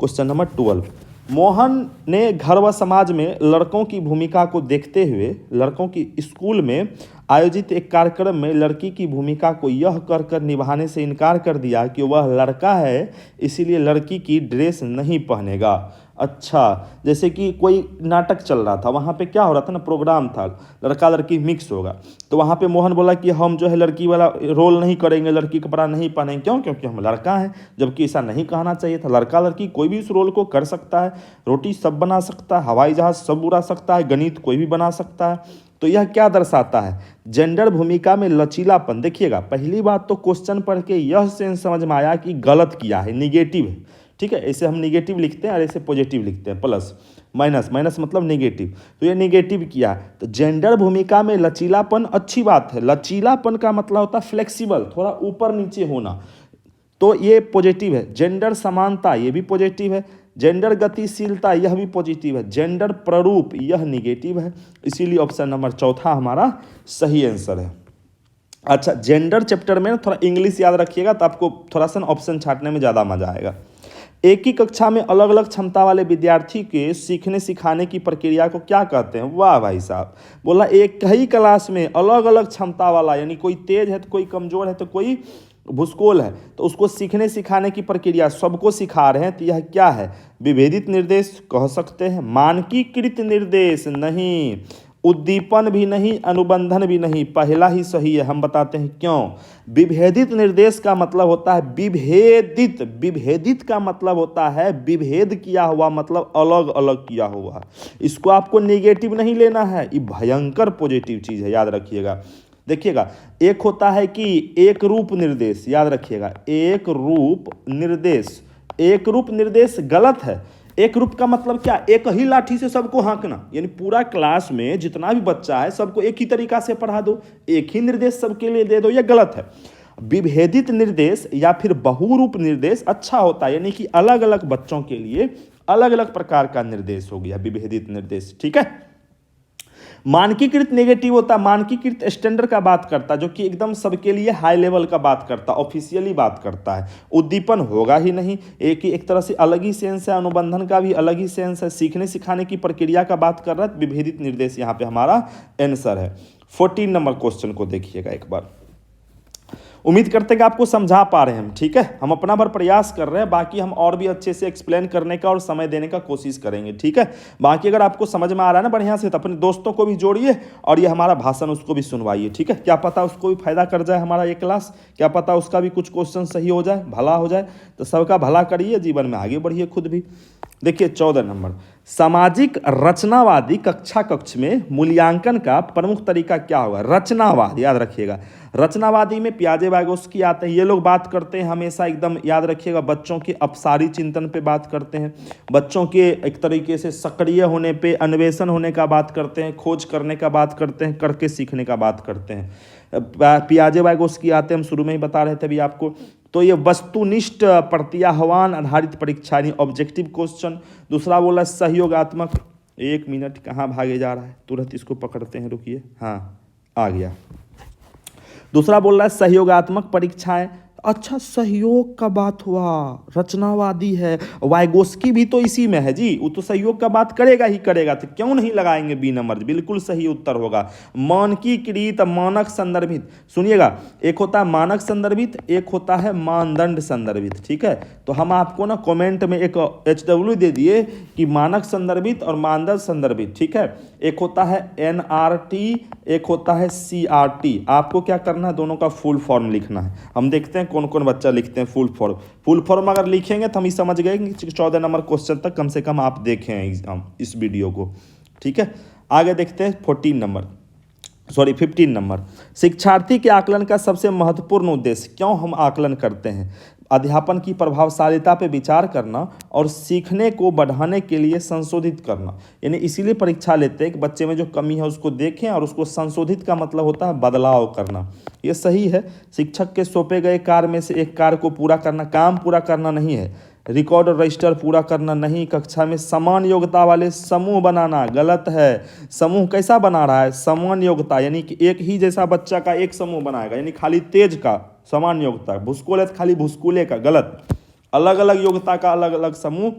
क्वेश्चन नंबर 12। मोहन ने घर व समाज में लड़कों की भूमिका को देखते हुए लड़कों की स्कूल में आयोजित एक कार्यक्रम में लड़की की भूमिका को यह कर निभाने से इनकार कर दिया कि वह लड़का है, इसीलिए लड़की की ड्रेस नहीं पहनेगा। अच्छा, जैसे कि कोई नाटक चल रहा था, वहाँ पे क्या हो रहा था ना, प्रोग्राम था, लड़का लड़की मिक्स होगा, तो वहाँ पे मोहन बोला कि हम जो है लड़की वाला रोल नहीं करेंगे, लड़की कपड़ा नहीं पहनेंगे। क्यों? क्योंकि हम लड़का हैं, जबकि ऐसा नहीं कहना चाहिए था। लड़का लड़की कोई भी इस रोल को कर सकता है, रोटी सब बना सकता है, हवाई जहाज सब उड़ा सकता है, गणित कोई भी बना सकता है। तो यह क्या दर्शाता है, जेंडर भूमिका में लचीलापन। देखिएगा, पहली बात तो क्वेश्चन पढ़ के यह सेंस समझ में आया कि गलत किया है, निगेटिव है, ठीक है। ऐसे हम निगेटिव लिखते हैं और ऐसे पॉजिटिव लिखते हैं, प्लस माइनस, माइनस मतलब निगेटिव, तो ये निगेटिव किया। तो जेंडर भूमिका में लचीलापन अच्छी बात है। लचीलापन का मतलब होता है फ्लेक्सिबल, थोड़ा ऊपर नीचे होना, तो ये पॉजिटिव है। जेंडर समानता, ये भी पॉजिटिव है। जेंडर गतिशीलता, यह भी पॉजिटिव है। जेंडर प्ररूप, यह निगेटिव है। इसीलिए ऑप्शन नंबर चौथा हमारा सही आंसर है। अच्छा, जेंडर चैप्टर में थोड़ा इंग्लिश याद रखिएगा तो आपको थोड़ा सा ऑप्शन छांटने में ज़्यादा मजा आएगा। एक ही कक्षा में अलग अलग क्षमता वाले विद्यार्थी के सीखने सिखाने की प्रक्रिया को क्या कहते हैं? वाह भाई साहब, बोला एक ही क्लास में अलग अलग क्षमता वाला, यानी कोई तेज है तो कोई कमजोर है तो कोई भूसकोल है, तो उसको सीखने सिखाने की प्रक्रिया सबको सिखा रहे हैं, तो यह क्या है? विभेदित निर्देश कह सकते हैं, मानकीकृत निर्देश नहीं, उद्दीपन भी नहीं, अनुबंधन भी नहीं। पहला ही सही है, हम बताते हैं क्यों। विभेदित निर्देश का मतलब होता है विभेदित, विभेदित का मतलब होता है विभेद किया हुआ, मतलब अलग अलग किया हुआ। इसको आपको नेगेटिव नहीं लेना है, ये भयंकर पॉजिटिव चीज है, याद रखिएगा। देखिएगा, एक होता है कि एक रूप निर्देश, याद रखिएगा, एक रूप निर्देश। एक रूप निर्देश गलत है। एक रूप का मतलब क्या? एक ही लाठी से सबको हाँकना, यानी पूरा क्लास में जितना भी बच्चा है सबको एक ही तरीका से पढ़ा दो, एक ही निर्देश सबके लिए दे दो, यह गलत है। विभेदित निर्देश या फिर बहुरूप निर्देश अच्छा होता है, यानी कि अलग अलग बच्चों के लिए अलग अलग प्रकार का निर्देश हो गया विभेदित निर्देश, ठीक है। मानकीकृत नेगेटिव होता है, मानकीकृत स्टैंडर्ड का बात करता है, जो कि एकदम सबके लिए हाई लेवल का बात करता है, ऑफिशियली बात करता है। उद्दीपन होगा ही नहीं, एक तरह से अलग ही सेंस है, अनुबंधन का भी अलग ही सेंस है। सीखने सिखाने की प्रक्रिया का बात कर रहा है, विभेदित निर्देश यहाँ पे हमारा आंसर है। 14 नंबर क्वेश्चन को देखिएगा एक बार। उम्मीद करते हैं कि आपको समझा पा रहे हैं हम, ठीक है। हम अपना भर प्रयास कर रहे हैं, बाकी हम और भी अच्छे से एक्सप्लेन करने का और समय देने का कोशिश करेंगे, ठीक है। बाकी अगर आपको समझ में आ रहा है ना बढ़िया से, तो अपने दोस्तों को भी जोड़िए और ये हमारा भाषण उसको भी सुनवाइए, ठीक है। क्या पता उसको भी फायदा कर जाए हमारा ये क्लास, क्या पता उसका भी कुछ क्वेश्चन सही हो जाए, भला हो जाए। तो सबका भला करिए, जीवन में आगे बढ़िए खुद भी। देखिए 14 नंबर, सामाजिक रचनावादी कक्षा कक्ष में मूल्यांकन का प्रमुख तरीका क्या होगा? रचनावाद, याद रखिएगा। रचनावादी में पियाजे वाइगोस्की आते हैं। ये लोग बात करते हैं हमेशा, एकदम याद रखिएगा, बच्चों के अपसारी चिंतन पे बात करते हैं, बच्चों के एक तरीके से सक्रिय होने पे, अन्वेषण होने का बात करते हैं, खोज करने का बात करते हैं, करके सीखने का बात करते हैं। पियाजे वाइगोस्की आते हैं, हम शुरू में ही बता रहे थे अभी आपको। तो ये वस्तुनिष्ठ प्रत्याह्वान आधारित परीक्षा यानी ऑब्जेक्टिव क्वेश्चन। दूसरा बोला सहयोगात्मक, 1 मिनट कहाँ भागे जा रहा है, तुरंत इसको पकड़ते हैं, रुकिए, हाँ आ गया। दूसरा बोल रहा है सहयोगात्मक परीक्षाएं। अच्छा, सहयोग का बात हुआ, रचनावादी है, वाइगोस्की भी तो इसी में है जी, वो तो सहयोग का बात करेगा ही करेगा, तो क्यों नहीं लगाएंगे बी नंबर? बिल्कुल सही उत्तर होगा मानकीकृत मानक संदर्भित। सुनिएगा, एक होता है मानक संदर्भित, एक होता है मानदंड संदर्भित, ठीक है। तो हम आपको ना कमेंट में एक HW दे दिए कि मानक संदर्भित और मानदंड संदर्भित, ठीक है। एक होता है NRT, एक होता है CRT। आपको क्या करना है, दोनों का फुल फॉर्म लिखना है। हम देखते हैं कौन कौन बच्चा लिखते हैं फुल फॉर्म। फुल फॉर्म अगर लिखेंगे तो हम ही समझ गए कि 14 नंबर क्वेश्चन तक कम से कम आप देखें एग्जाम इस वीडियो को, ठीक है। आगे देखते हैं 15 नंबर। शिक्षार्थी के आकलन का सबसे महत्वपूर्ण उद्देश्य, क्यों हम आकलन करते हैं? अध्यापन की प्रभावशीलता पर विचार करना और सीखने को बढ़ाने के लिए संशोधित करना। यानी इसीलिए परीक्षा लेते हैं कि बच्चे में जो कमी है उसको देखें और उसको संशोधित का मतलब होता है बदलाव करना। ये सही है। शिक्षक के सौंपे गए कार्य में से एक कार्य को पूरा करना, काम पूरा करना नहीं है, रिकॉर्ड और रजिस्टर पूरा करना नहीं, कक्षा में समान योग्यता वाले समूह बनाना, गलत है। समूह कैसा बना रहा है? समान योग्यता, यानी कि एक ही जैसा बच्चा का एक समूह बनाएगा, यानी खाली तेज का समान योग्यता, भूसकोल है तो खाली भूसकोले का, गलत। अलग अलग योग्यता का अलग अलग समूह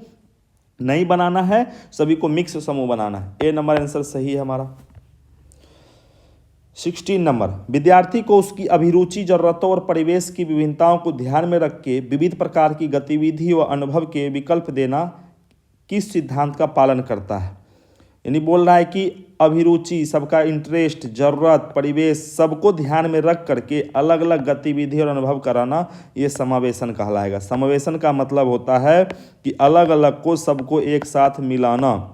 नहीं बनाना है, सभी को मिक्स समूह बनाना है। ए नंबर आंसर सही है हमारा। 16 नंबर, विद्यार्थी को उसकी अभिरुचि, जरूरतों और परिवेश की विभिन्नताओं को ध्यान में रख के विविध प्रकार की गतिविधि व अनुभव के विकल्प देना किस सिद्धांत का पालन करता है? यानी बोल रहा है कि अभिरुचि, सबका इंटरेस्ट, जरूरत, परिवेश, सबको ध्यान में रख करके अलग अलग गतिविधि और अनुभव कराना, ये समावेशन कहलाएगा। समावेशन का मतलब होता है कि अलग अलग को सबको एक साथ मिलाना,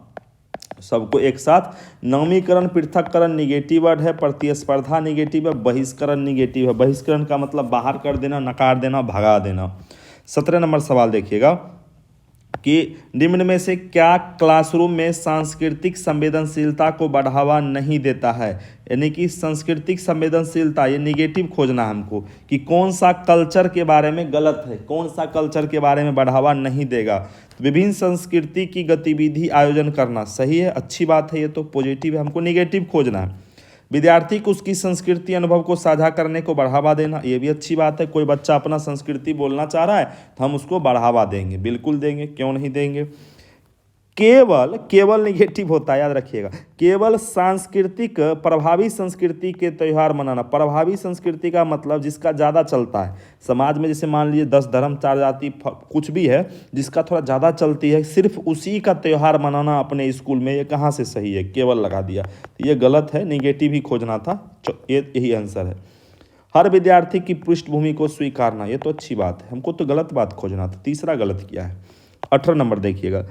सबको एक साथ। नामीकरण, पृथक्करण निगेटिव वर्ड है, प्रतिस्पर्धा निगेटिव है, बहिष्करण निगेटिव है। बहिष्करण का मतलब बाहर कर देना, नकार देना, भगा देना। 17 नंबर सवाल देखिएगा कि निम्न में से क्या क्लासरूम में सांस्कृतिक संवेदनशीलता को बढ़ावा नहीं देता है? यानी कि सांस्कृतिक संवेदनशीलता, ये निगेटिव खोजना है हमको कि कौन सा कल्चर के बारे में गलत है, कौन सा कल्चर के बारे में बढ़ावा नहीं देगा। तो विभिन्न संस्कृति की गतिविधि आयोजन करना सही है, अच्छी बात है, ये तो पॉजिटिव है। हमको निगेटिव खोजना है। विद्यार्थी को उसकी संस्कृति अनुभव को साझा करने को बढ़ावा देना, ये भी अच्छी बात है। कोई बच्चा अपना संस्कृति बोलना चाह रहा है तो हम उसको बढ़ावा देंगे, बिल्कुल देंगे, क्यों नहीं देंगे। केवल निगेटिव होता है, याद रखिएगा। केवल सांस्कृतिक, प्रभावी संस्कृति के त्यौहार मनाना। प्रभावी संस्कृति का मतलब जिसका ज़्यादा चलता है समाज में, जैसे मान लीजिए 10 धर्म 4 जाति कुछ भी है जिसका थोड़ा ज़्यादा चलती है, सिर्फ उसी का त्यौहार मनाना अपने स्कूल में, ये कहाँ से सही है? केवल लगा दिया, ये गलत है, निगेटिव ही खोजना था, यही आंसर है। हर विद्यार्थी की पृष्ठभूमि को स्वीकारना, ये तो अच्छी बात है, हमको तो गलत बात खोजना था, तीसरा गलत किया है। 18 नंबर देखिएगा,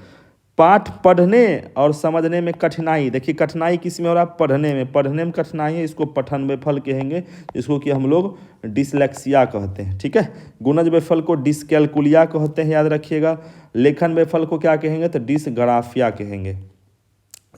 पाठ पढ़ने और समझने में कठिनाई। देखिए कठिनाई किस में हो रहा है? पढ़ने में कठिनाई है, इसको पठन विफल कहेंगे, इसको कि हम लोग डिसलेक्सिया कहते हैं, ठीक है। गुणज विफल को डिसकैलकुलिया कहते हैं, याद रखिएगा। लेखन विफल को क्या कहेंगे? तो डिसग्राफिया कहेंगे।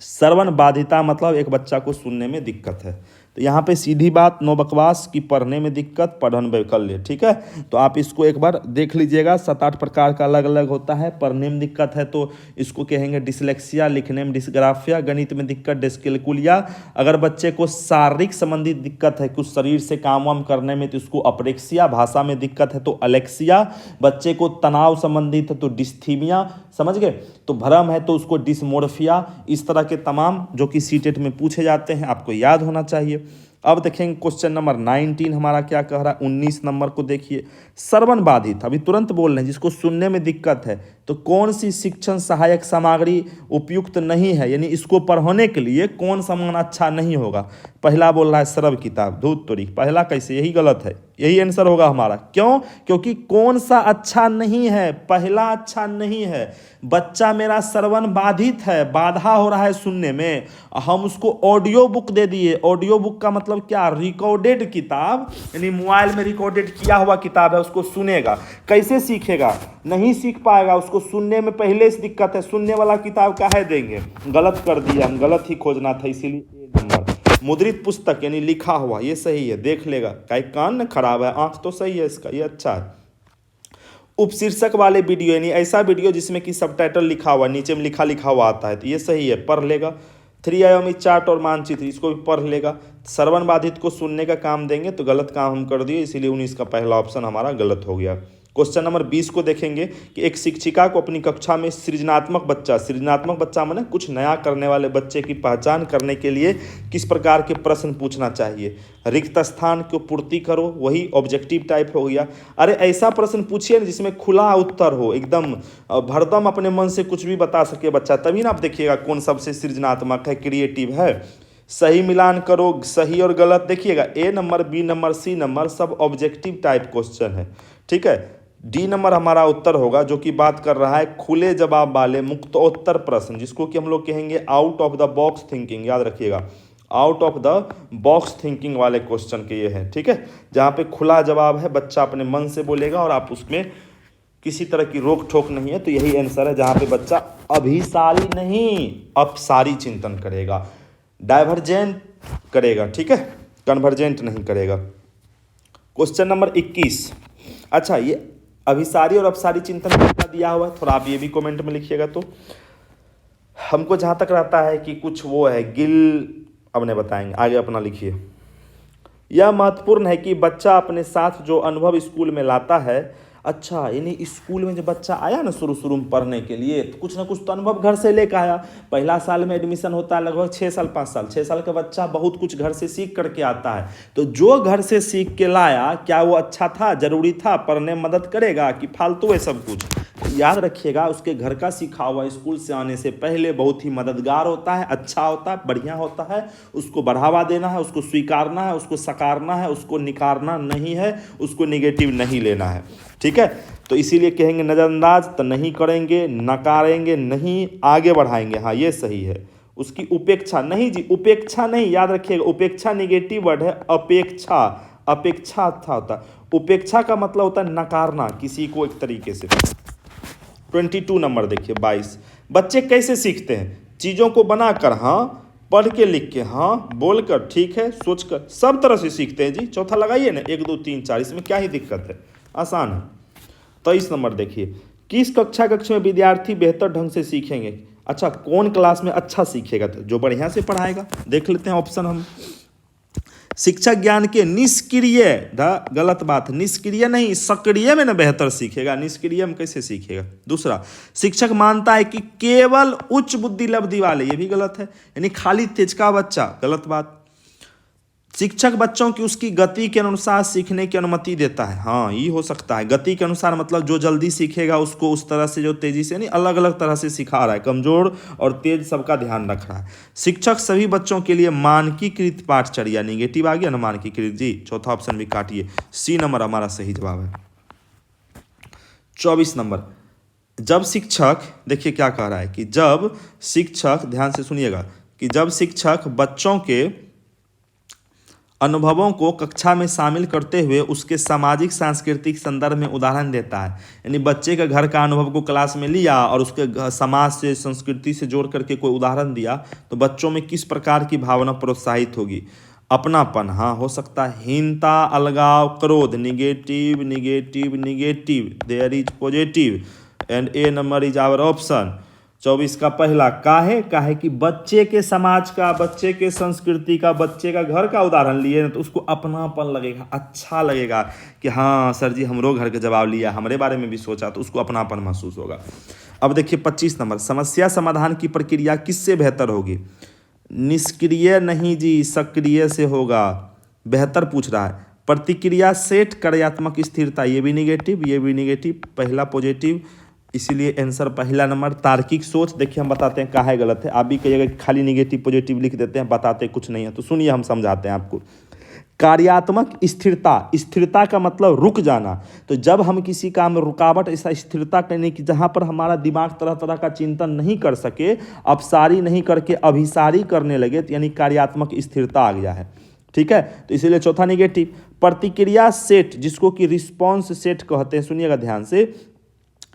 श्रवण बाधिता मतलब एक बच्चा को सुनने में दिक्कत है, तो यहाँ पे सीधी बात, नो बकवास की पढ़ने में दिक्कत, पढ़न वैकल्य, ठीक है। तो आप इसको एक बार देख लीजिएगा, 7-8 प्रकार का अलग अलग होता है। पढ़ने में दिक्कत है तो इसको कहेंगे डिसलेक्सिया, लिखने में डिसग्राफिया, गणित में दिक्कत डिसकैलकुलिया। अगर बच्चे को शारीरिक संबंधित दिक्कत है, कुछ शरीर से काम वाम करने में, तो इसको अप्रेक्सिया। भाषा में दिक्कत है तो अलेक्सिया। बच्चे को तनाव संबंधित है तो डिस्थीमिया, समझ गए। तो भ्रम है तो उसको डिसमोर्फिया। इस तरह के तमाम जो कि सीटेट में पूछे जाते हैं, आपको याद होना चाहिए। अब देखेंगे क्वेश्चन नंबर 19 हमारा क्या कह रहा है। 19 नंबर को देखिए, श्रवण बाधित, अभी तुरंत बोल रहे हैं, जिसको सुनने में दिक्कत है, तो कौन सी शिक्षण सहायक सामग्री उपयुक्त नहीं है, यानी इसको पढ़ने के लिए कौन सामान अच्छा नहीं होगा। पहला बोल रहा है सरल किताब, धूत तोरी, पहला कैसे, यही गलत है, यही आंसर होगा हमारा। क्यों? क्योंकि कौन सा अच्छा नहीं है, पहला अच्छा नहीं है। बच्चा मेरा श्रवण बाधित है, बाधा हो रहा है सुनने में, हम उसको ऑडियो बुक दे दिए। ऑडियो बुक का मतलब क्या? रिकॉर्डेड किताब, यानी मोबाइल में रिकॉर्डेड किया हुआ किताब है, उसको सुनेगा। कैसे सीखेगा? नहीं सीख पाएगा, उसको सुनने में पहले से दिक्कत है, सुनने वाला किताब काहे देंगे। गलत कर दिया हम, गलत ही खोजना था, इसीलिए ए नंबर। मुद्रित पुस्तक यानी लिखा हुआ, ये सही है, देख लेगा। कहीं कान न खराब है, आंख तो सही है इसका, ये अच्छा है। उपशीर्षक वाले वीडियो यानी ऐसा वीडियो जिसमें कि सबटाइटल लिखा हुआ, नीचे में लिखा हुआ आता है, तो ये सही है, पढ़ लेगा। 3 आयामी चार्ट और मानचित्र, इसको भी पढ़ लेगा। श्रवण बाधित को सुनने का काम देंगे तो गलत काम हम कर दिए, इसीलिए 19 का पहला ऑप्शन हमारा गलत हो गया। क्वेश्चन नंबर 20 को देखेंगे कि एक शिक्षिका को अपनी कक्षा में सृजनात्मक बच्चा माने कुछ नया करने वाले बच्चे की पहचान करने के लिए किस प्रकार के प्रश्न पूछना चाहिए। रिक्त स्थान को पूर्ति करो, वही ऑब्जेक्टिव टाइप हो गया। अरे ऐसा प्रश्न पूछिए ना जिसमें खुला उत्तर हो, एकदम भरदम अपने मन से कुछ भी बता सके बच्चा, तभी ना आप देखिएगा कौन सबसे सृजनात्मक है, क्रिएटिव है। सही मिलान करो, सही और गलत देखिएगा। A number, B number, C number सब ऑब्जेक्टिव टाइप क्वेश्चन है, ठीक है। डी नंबर हमारा उत्तर होगा, जो कि बात कर रहा है खुले जवाब वाले मुक्तोत्तर प्रश्न, जिसको कि हम लोग कहेंगे out of the box thinking, याद रखिएगा, out of the box thinking वाले क्वेश्चन के ये हैं, ठीक है। जहाँ पे खुला जवाब है, बच्चा अपने मन से बोलेगा और आप उसमें किसी तरह की रोक ठोक नहीं है, तो यही आंसर है। जहाँ पे बच्चा अभिसारी नहीं अपसारी चिंतन करेगा, डाइवर्जेंट करेगा, ठीक है, कन्वर्जेंट नहीं करेगा। क्वेश्चन नंबर 21, अच्छा ये अभिसारी और अपसारी चिंतन कितना दिया हुआ है, थोड़ा आप ये भी कमेंट में लिखिएगा। तो हमको जहाँ तक रहता है कि कुछ वो है गिल, अब नहीं बताएंगे, आगे अपना लिखिए। यह महत्वपूर्ण है कि बच्चा अपने साथ जो अनुभव स्कूल में लाता है, अच्छा यानी स्कूल में जब बच्चा आया ना शुरू में पढ़ने के लिए, तो कुछ ना कुछ तो अनुभव घर से लेकर आया। पहला साल में एडमिशन होता है लगभग 6 साल 5 साल, 6 साल का बच्चा बहुत कुछ घर से सीख करके आता है। तो जो घर से सीख के लाया, क्या वो अच्छा था, जरूरी था, पढ़ने में मदद करेगा कि फालतू है सब कुछ। याद रखिएगा, उसके घर का सीखा हुआ स्कूल से आने से पहले बहुत ही मददगार होता है, अच्छा होता है, बढ़िया होता है। उसको बढ़ावा देना है, उसको स्वीकारना है, उसको सकारना है, उसको निकारना नहीं है, उसको निगेटिव नहीं लेना है, ठीक है। तो इसीलिए कहेंगे नज़रअंदाज तो नहीं करेंगे, नकारेंगे नहीं, आगे बढ़ाएंगे, हाँ ये सही है। उसकी उपेक्षा नहीं जी, उपेक्षा नहीं, याद रखिएगा, उपेक्षा निगेटिव वर्ड है, अपेक्षा, अपेक्षा अच्छा होता है। उपेक्षा का मतलब होता है नकारना किसी को एक तरीके से। 22 नंबर देखिए 22, बच्चे कैसे सीखते हैं? चीज़ों को बनाकर, हाँ, पढ़ के, लिख के, हाँ, बोलकर, ठीक है, सोचकर, सब तरह से सीखते हैं जी। चौथा लगाइए ना, 1 2 3 4, इसमें क्या ही दिक्कत है, आसान है। 23 नंबर देखिए, किस कक्षा में विद्यार्थी बेहतर ढंग से सीखेंगे? अच्छा, कौन क्लास में अच्छा सीखेगा? तो जो बढ़िया से पढ़ाएगा। देख लेते हैं ऑप्शन हम। शिक्षक ज्ञान के निष्क्रिय, गलत बात, निष्क्रिय नहीं, सक्रिय में ना बेहतर सीखेगा, निष्क्रिय में कैसे सीखेगा। दूसरा, शिक्षक मानता है कि केवल उच्च बुद्धि लब्धि वाले, ये भी गलत है, यानी खाली तेज का बच्चा, गलत बात। शिक्षक बच्चों की उसकी गति के अनुसार सीखने की अनुमति देता है, हाँ ये हो सकता है। गति के अनुसार मतलब जो जल्दी सीखेगा उसको उस तरह से, जो तेजी से नहीं, अलग अलग तरह से सिखा रहा है, कमजोर और तेज सबका ध्यान रख रहा है। शिक्षक सभी बच्चों के लिए मानकीकृत पाठचर्या, निगेटिव आ गया ना, मानकीकृत जी, चौथा ऑप्शन भी काटिए, सी नंबर हमारा सही जवाब है। 24 नंबर, जब शिक्षक, देखिए क्या कह रहा है कि जब शिक्षक, ध्यान से सुनिएगा, कि जब शिक्षक बच्चों के अनुभवों को कक्षा में शामिल करते हुए उसके सामाजिक सांस्कृतिक संदर्भ में उदाहरण देता है, यानी बच्चे के घर का अनुभव को क्लास में लिया और उसके समाज से, संस्कृति से जोड़ करके कोई उदाहरण दिया, तो बच्चों में किस प्रकार की भावना प्रोत्साहित होगी? अपनापन, हाँ हो सकता है। हीनता, अलगाव, क्रोध, negative negative negative, there is positive, and a number is our option. 24 का पहला, काहे कि बच्चे के समाज का, बच्चे के संस्कृति का, बच्चे का घर का उदाहरण लिए ना, तो उसको अपनापन लगेगा, अच्छा लगेगा कि हाँ सर जी हमरो घर का जवाब लिया, हमारे बारे में भी सोचा, तो उसको अपनापन महसूस होगा। अब देखिए 25 नंबर, समस्या समाधान की प्रक्रिया किससे बेहतर होगी? निष्क्रिय नहीं जी, सक्रिय से होगा। बेहतर पूछ रहा है। प्रतिक्रिया सेट कार्यात्मक स्थिरता, ये भी निगेटिव, ये भी निगेटिव, पहला पॉजिटिव, इसीलिए आंसर पहला नंबर। तार्किक सोच, देखिए हम बताते हैं कहाँ है गलत है। आप भी कहिएगा खाली निगेटिव पॉजिटिव लिख देते हैं, बताते कुछ नहीं है, तो सुनिए हम समझाते हैं आपको। कार्यात्मक स्थिरता, स्थिरता का मतलब रुक जाना। तो जब हम किसी काम में रुकावट, ऐसा स्थिरता करने की, जहाँ पर हमारा दिमाग तरह तरह का चिंतन नहीं कर सके, अपसारी नहीं करके अभिसारी करने लगे, तो यानी कार्यात्मक स्थिरता आ गया है। ठीक है, तो इसीलिए चौथा निगेटिव। प्रतिक्रिया सेट, जिसको कि रिस्पॉन्स सेट कहते हैं, सुनिएगा ध्यान से,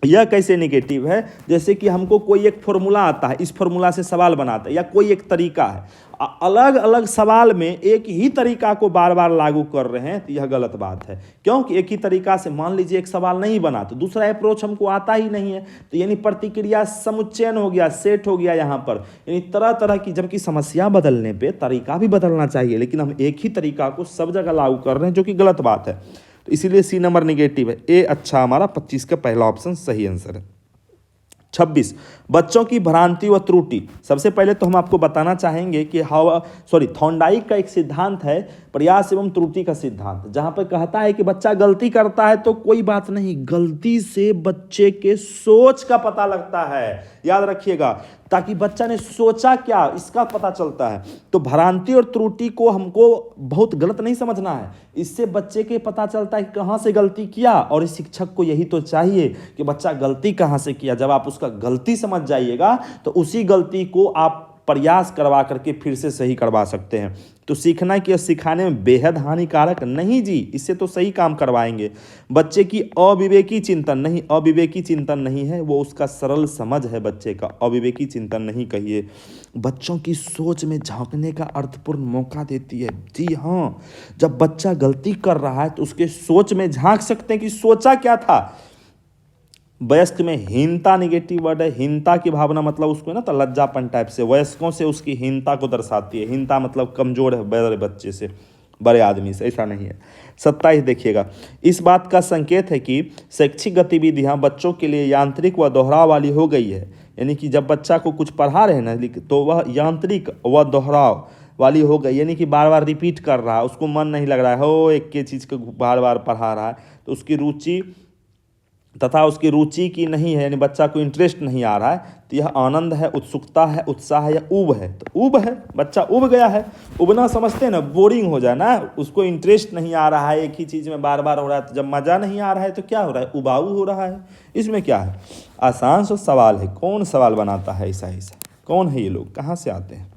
यह कैसे निगेटिव है? जैसे कि हमको कोई एक फॉर्मूला आता है, इस फॉर्मूला से सवाल बनाता है, या कोई एक तरीका है, अलग अलग सवाल में एक ही तरीका को बार बार लागू कर रहे हैं, तो यह गलत बात है। क्योंकि एक ही तरीका से मान लीजिए एक सवाल नहीं बना, तो दूसरा अप्रोच हमको आता ही नहीं है, तो यानी प्रतिक्रिया समुच्चयन हो गया, सेट हो गया यहाँ पर। यानी तरह तरह की, जबकि समस्या बदलने पे तरीका भी बदलना चाहिए, लेकिन हम एक ही तरीका को सब जगह लागू कर रहे हैं, जो कि गलत बात है। तो इसीलिए सी नंबर निगेटिव है। ए अच्छा हमारा 25 का पहला ऑप्शन सही आंसर है। 26, बच्चों की भ्रांति व त्रुटि। सबसे पहले तो हम आपको बताना चाहेंगे कि थॉर्नडाइक का एक सिद्धांत है, प्रयास एवं त्रुटि का सिद्धांत, जहां पर कहता है कि बच्चा गलती करता है तो कोई बात नहीं, गलती से बच्चे के सोच का पता लगता है, याद रखिएगा, ताकि बच्चा ने सोचा क्या इसका पता चलता है। तो भ्रांति और त्रुटि को हमको बहुत गलत नहीं समझना है, इससे बच्चे के पता चलता है कहाँ से गलती किया, और इस शिक्षक को यही तो चाहिए कि बच्चा गलती कहाँ से किया। जब आप उसका गलती समझ जाइएगा तो उसी गलती को आप प्रयास करवा करके फिर से सही करवा सकते हैं। तो सीखना कि सिखाने में बेहद हानिकारक नहीं जी, इससे तो सही काम करवाएंगे। बच्चे की अविवेकी चिंतन नहीं, अविवेकी चिंतन नहीं है, वो उसका सरल समझ है बच्चे का, अविवेकी चिंतन नहीं कहिए। बच्चों की सोच में झांकने का अर्थपूर्ण मौका देती है। जी हाँ, जब बच्चा गलती कर रहा है तो उसके सोच में झांक सकते हैं कि सोचा क्या था। वयस्क में हीनता निगेटिव वर्ड है। हीनता की भावना मतलब उसको ना तो लज्जापन टाइप से, वयस्कों से उसकी हीनता को दर्शाती है। हीनता मतलब कमजोर है बड़े बच्चे से, बड़े आदमी से, ऐसा नहीं है। 27 देखिएगा, इस बात का संकेत है कि शैक्षिक गतिविधियां बच्चों के लिए यांत्रिक व दोहराव वाली हो गई है। यानी कि जब बच्चा को कुछ पढ़ा रहे हैं ना, तो वह यांत्रिक व दोहराव वाली हो गई, यानी कि बार बार रिपीट कर रहा है, उसको मन नहीं लग रहा है, हो एक के चीज़ को बार बार पढ़ा रहा है, तो उसकी रुचि तथा उसकी रुचि की नहीं है, यानी बच्चा को इंटरेस्ट नहीं आ रहा है, तो यह आनंद है, उत्सुकता है, उत्साह है या ऊब है। तो ऊब है, बच्चा ऊब गया है। उबना समझते हैं ना, बोरिंग हो जाना, उसको इंटरेस्ट नहीं आ रहा है, एक ही चीज़ में बार बार हो रहा है। तो जब मज़ा नहीं आ रहा है तो क्या हो रहा है, उबाऊ हो रहा है। इसमें क्या है, आसान सा सवाल है। कौन सवाल बनाता है ऐसा ऐसा, कौन है ये लोग, कहाँ से आते हैं?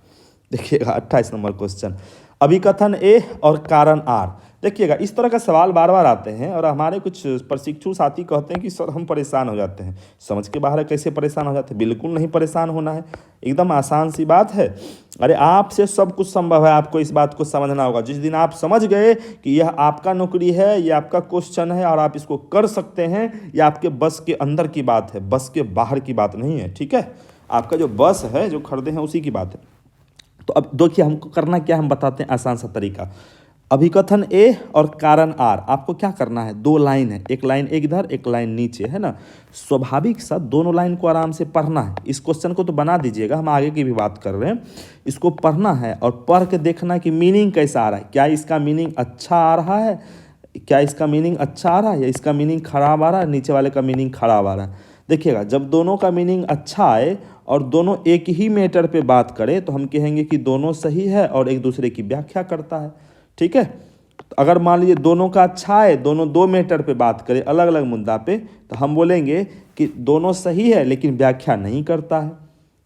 देखिएगा 28 नंबर क्वेश्चन, अभिकथन ए और कारण आर। देखिएगा इस तरह का सवाल बार बार आते हैं, और हमारे कुछ प्रशिक्षु साथी कहते हैं कि सर हम परेशान हो जाते हैं। समझ के बाहर है, कैसे परेशान हो जाते हैं? बिल्कुल नहीं परेशान होना है, एकदम आसान सी बात है। अरे आपसे सब कुछ संभव है, आपको इस बात को समझना होगा। जिस दिन आप समझ गए कि यह आपका नौकरी है, ये आपका क्वेश्चन है और आप इसको कर सकते हैं, यह आपके बस के अंदर की बात है, बस के बाहर की बात नहीं है। ठीक है, आपका जो बस है, जो खरीदे हैं, उसी की बात है। तो अब देखिए हमको करना क्या, हम बताते हैं आसान सा तरीका। अभिकथन ए और कारण आर, आपको क्या करना है, दो लाइन है, एक लाइन एक इधर, एक लाइन नीचे, है ना। स्वाभाविक सा दोनों लाइन को आराम से पढ़ना है। इस क्वेश्चन को तो बना दीजिएगा, हम आगे की भी बात कर रहे हैं। इसको पढ़ना है और पढ़ के देखना कि मीनिंग कैसा आ रहा है। क्या इसका मीनिंग अच्छा आ रहा है, क्या इसका मीनिंग अच्छा आ रहा है, या इसका मीनिंग खराब आ रहा है, नीचे वाले का मीनिंग खराब आ रहा है। देखिएगा जब दोनों का मीनिंग अच्छा आए और दोनों एक ही मैटर पे बात करें, तो हम कहेंगे कि दोनों सही है और एक दूसरे की व्याख्या करता है। ठीक है, तो अगर मान लीजिए दोनों का अच्छा है, दोनों दो मैटर पे बात करें, अलग अलग मुद्दा पे, तो हम बोलेंगे कि दोनों सही है लेकिन व्याख्या नहीं करता है।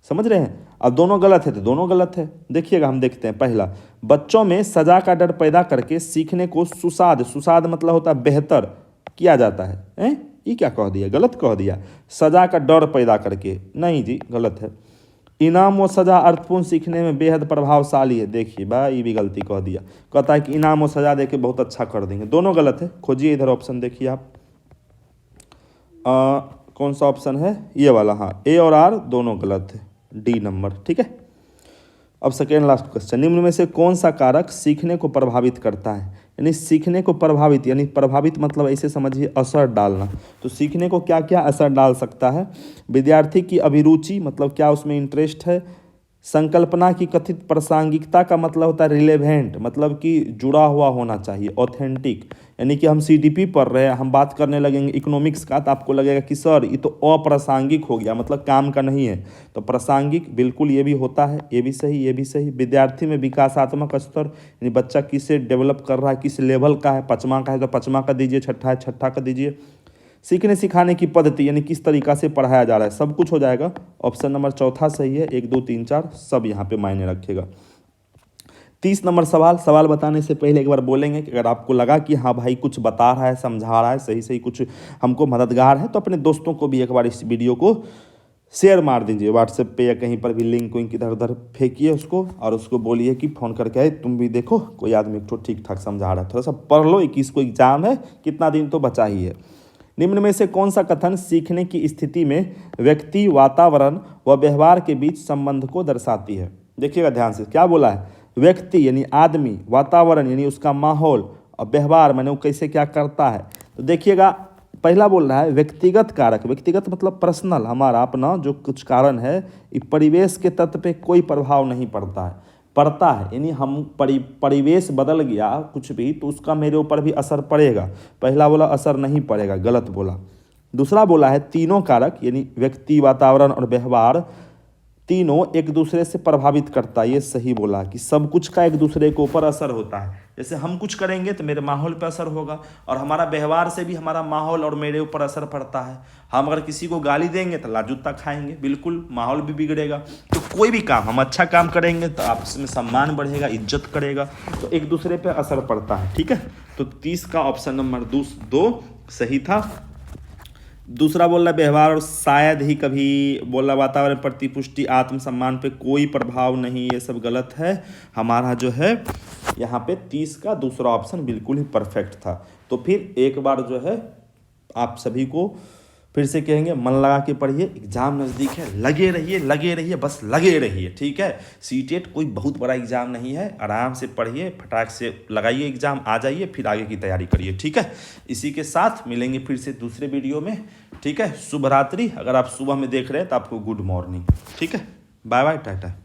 समझ रहे हैं? अब दोनों गलत है तो दोनों गलत है। देखिएगा हम देखते हैं। पहला, बच्चों में सजा का डर पैदा करके सीखने को सुसाद, सुसाद मतलब होता है बेहतर, किया जाता है। ये क्या कह दिया, गलत कह दिया। सजा का डर पैदा करके, नहीं जी गलत है। इनाम व सजा अर्थपूर्ण सीखने में बेहद प्रभावशाली है। देखिए भाई ये भी गलती कह दिया, कहता है कि इनाम व सजा देके बहुत अच्छा कर देंगे, दोनों गलत है। खोजिए इधर ऑप्शन, देखिए आप कौन सा ऑप्शन है, ये वाला। हाँ, ए और आर दोनों गलत है, डी नंबर। ठीक है, अब सेकेंड लास्ट क्वेश्चन, निम्न में से कौन सा कारक सीखने को प्रभावित करता है। यानी सीखने को प्रभावित, यानी प्रभावित मतलब ऐसे समझिए असर डालना। तो सीखने को क्या क्या असर डाल सकता है। विद्यार्थी की अभिरुचि मतलब क्या उसमें इंटरेस्ट है, संकल्पना की कथित प्रासंगिकता का मतलब होता है रिलेवेंट, मतलब कि जुड़ा हुआ होना चाहिए। ऑथेंटिक, यानी कि हम सीडीपी पढ़ रहे हैं, हम बात करने लगेंगे इकोनॉमिक्स का, तो आपको लगेगा कि सर ये तो अप्रासंगिक हो गया, मतलब काम का नहीं है। तो प्रासंगिक बिल्कुल ये भी होता है, ये भी सही, ये भी सही। विद्यार्थी में विकासात्मक स्तर, यानी बच्चा किसे डेवलप कर रहा है, किस लेवल का है, 5वां का है तो 5वां का दीजिए, छठा है छठा का दीजिए। सीखने सिखाने की पद्धति, यानी किस तरीका से पढ़ाया जा रहा है, सब कुछ हो जाएगा। ऑप्शन नंबर चौथा सही है, 1 2 3 4 सब यहाँ पे मायने रखेगा। 30 नंबर सवाल बताने से पहले एक बार बोलेंगे कि अगर आपको लगा कि हाँ भाई कुछ बता रहा है, समझा रहा है, सही सही कुछ हमको मददगार है, तो अपने दोस्तों को भी एक बार इस वीडियो को शेयर मार दीजिए व्हाट्सएप पे या कहीं पर भी, लिंक विंक इधर उधर फेंकिए उसको, और उसको बोलिए कि फ़ोन करके आए तुम भी देखो कोई आदमी को ठीक ठाक समझा रहा है, थोड़ा सा पढ़ लो, 21 को एग्जाम है, कितना दिन तो बचा ही है। निम्न में से कौन सा कथन सीखने की स्थिति में व्यक्ति, वातावरण व व्यवहार के बीच संबंध को दर्शाती है? देखिएगा ध्यान से, क्या बोला है? व्यक्ति यानी आदमी, वातावरण यानी उसका माहौल, और व्यवहार माने वो कैसे क्या करता है। तो देखिएगा, पहला बोल रहा है व्यक्तिगत कारक। व्यक्तिगत मतलब पर्सनल, हमारा अपना जो कुछ कारण है, ये परिवेश के तत्व पे कोई प्रभाव नहीं पड़ता है, पड़ता है यानी हम परिवेश बदल गया कुछ भी तो उसका मेरे ऊपर भी असर पड़ेगा। पहला बोला असर नहीं पड़ेगा, गलत बोला। दूसरा बोला है तीनों कारक, यानी व्यक्ति, वातावरण और व्यवहार तीनों एक दूसरे से प्रभावित करता है, ये सही बोला कि सब कुछ का एक दूसरे के ऊपर असर होता है। जैसे हम कुछ करेंगे तो मेरे माहौल पर असर होगा, और हमारा व्यवहार से भी हमारा माहौल और मेरे ऊपर असर पड़ता है। हम अगर किसी को गाली देंगे तो लाजूता खाएंगे, बिल्कुल माहौल भी बिगड़ेगा। तो कोई भी काम, हम अच्छा काम करेंगे तो आपस में सम्मान बढ़ेगा, इज्जत करेगा, तो एक दूसरे पर असर पड़ता है। ठीक है, तो 30 का ऑप्शन नंबर 2 सही था। दूसरा बोल रहा व्यवहार और शायद ही कभी, बोल रहा वातावरण, प्रतिपुष्टि, आत्मसम्मान पे कोई प्रभाव नहीं, ये सब गलत है। हमारा जो है यहाँ पे 30 का दूसरा ऑप्शन बिल्कुल ही परफेक्ट था। तो फिर एक बार जो है आप सभी को फिर से कहेंगे, मन लगा के पढ़िए, एग्जाम नज़दीक है, लगे रहिए, बस लगे रहिए। ठीक है, सीटेट कोई बहुत बड़ा एग्जाम नहीं है, आराम से पढ़िए, फटाक से लगाइए एग्जाम, आ जाइए, फिर आगे की तैयारी करिए। ठीक है, इसी के साथ मिलेंगे फिर से दूसरे वीडियो में। ठीक है, शुभ रात्रि। अगर आप सुबह में देख रहे हैं तो आपको गुड मॉर्निंग। ठीक है, बाय बाय, टाटा।